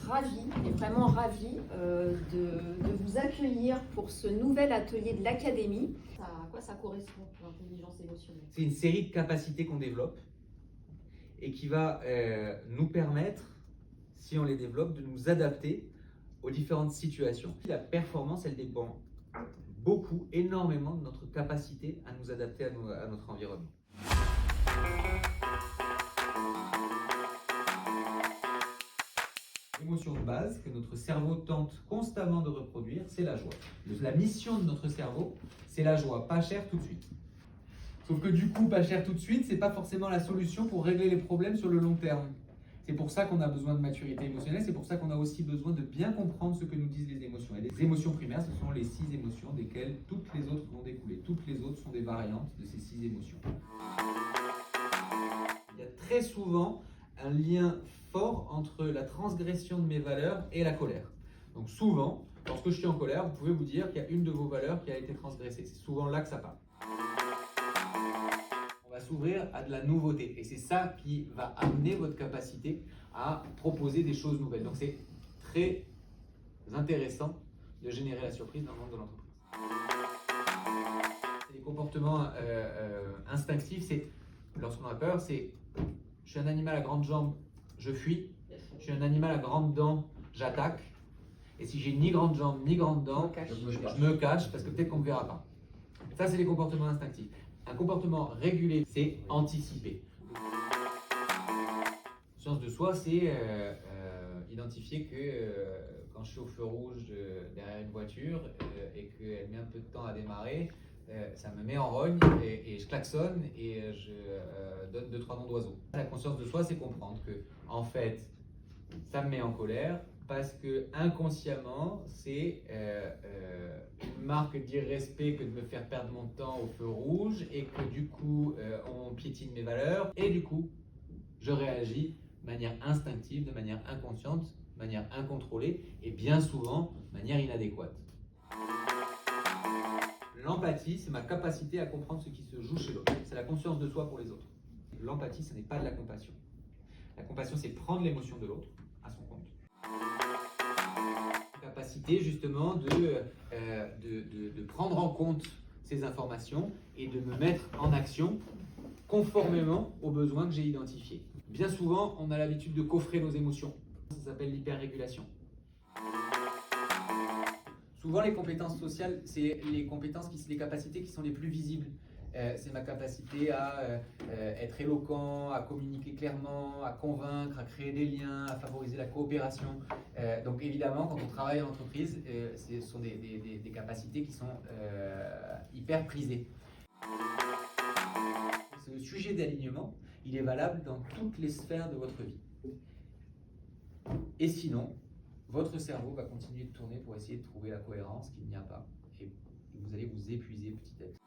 ravie, mais vraiment ravie de vous accueillir pour ce nouvel atelier de l'Académie. À quoi ça correspond, l'intelligence émotionnelle? C'est une série de capacités qu'on développe et qui va nous permettre, si on les développe, de nous adapter aux différentes situations. La performance, elle dépend beaucoup, énormément de notre capacité à nous adapter à notre environnement. L'émotion de base que notre cerveau tente constamment de reproduire, c'est la joie. La mission de notre cerveau, c'est la joie, pas cher tout de suite. Sauf que du coup, pas cher tout de suite, c'est pas forcément la solution pour régler les problèmes sur le long terme. C'est pour ça qu'on a besoin de maturité émotionnelle, c'est pour ça qu'on a aussi besoin de bien comprendre ce que nous disent les émotions. Et les émotions primaires, ce sont les 6 émotions desquelles toutes les autres vont découler. Toutes les autres sont des variantes de ces 6 émotions. Il y a très souvent un lien fort entre la transgression de mes valeurs et la colère. Donc souvent, lorsque je suis en colère, vous pouvez vous dire qu'il y a une de vos valeurs qui a été transgressée. C'est souvent là que ça part. On va s'ouvrir à de la nouveauté et c'est ça qui va amener votre capacité à proposer des choses nouvelles. Donc c'est très intéressant de générer la surprise dans le monde de l'entreprise. Les comportements instinctifs, c'est lorsqu'on a peur, c'est je suis un animal à grandes jambes, je fuis. Je suis un animal à grandes dents, j'attaque. Et si j'ai ni grandes jambes ni grandes dents, je me cache parce que peut-être qu'on ne me verra pas. Ça, c'est les comportements instinctifs. Un comportement régulé, c'est anticiper. Conscience de soi, c'est identifier que quand je suis au feu rouge derrière une voiture et qu'elle met un peu de temps à démarrer, ça me met en rogne et je klaxonne et je donne 2-3 noms d'oiseaux. La conscience de soi, c'est comprendre que, en fait, ça me met en colère parce que inconsciemment, c'est une marque d'irrespect que de me faire perdre mon temps au feu rouge et que du coup, on piétine mes valeurs et du coup, je réagis de manière instinctive, de manière inconsciente, de manière incontrôlée et bien souvent, de manière inadéquate. L'empathie, c'est ma capacité à comprendre ce qui se joue chez l'autre. C'est la conscience de soi pour les autres. L'empathie, ce n'est pas de la compassion. La compassion, c'est prendre l'émotion de l'autre à son compte. La capacité, justement, de prendre en compte ces informations et de me mettre en action conformément aux besoins que j'ai identifiés. Bien souvent, on a l'habitude de coffrer nos émotions. Ça s'appelle l'hyperrégulation. Souvent, les compétences sociales, c'est les capacités qui sont les plus visibles. C'est ma capacité à être éloquent, à communiquer clairement, à convaincre, à créer des liens, à favoriser la coopération. Donc évidemment, quand on travaille en entreprise, ce sont des capacités qui sont hyper prisées. Ce sujet d'alignement, il est valable dans toutes les sphères de votre vie. Et sinon, votre cerveau va continuer de tourner pour essayer de trouver la cohérence qu'il n'y a pas. Et vous allez vous épuiser petit à petit.